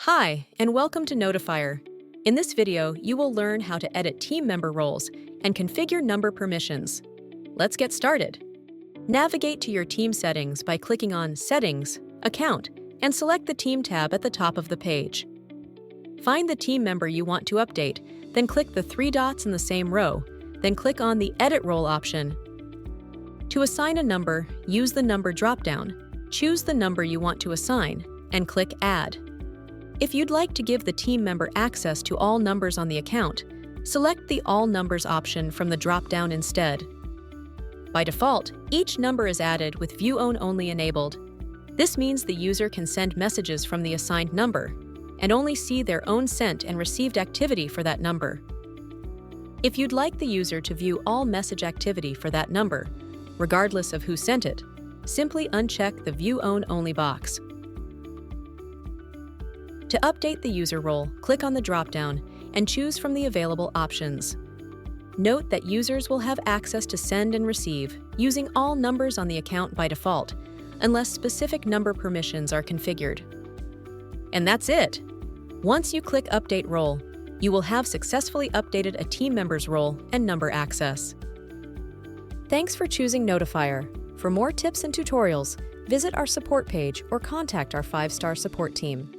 Hi, and welcome to Notifyre. In this video, you will learn how to edit team member roles and configure number permissions. Let's get started. Navigate to your team settings by clicking on Settings, Account, and select the Team tab at the top of the page. Find the team member you want to update, then click the three dots in the same row, then click on the Edit Role option. To assign a number, use the Number dropdown, choose the number you want to assign, and click Add. If you'd like to give the team member access to all numbers on the account, select the All Numbers option from the drop-down instead. By default, each number is added with View Only enabled. This means the user can send messages from the assigned number and only see their own sent and received activity for that number. If you'd like the user to view all message activity for that number, regardless of who sent it, simply uncheck the View Only box. To update the user role, click on the drop-down and choose from the available options. Note that users will have access to send and receive using all numbers on the account by default, unless specific number permissions are configured. And that's it! Once you click Update Role, you will have successfully updated a team member's role and number access. Thanks for choosing Notifyre. For more tips and tutorials, visit our support page or contact our 5-star support team.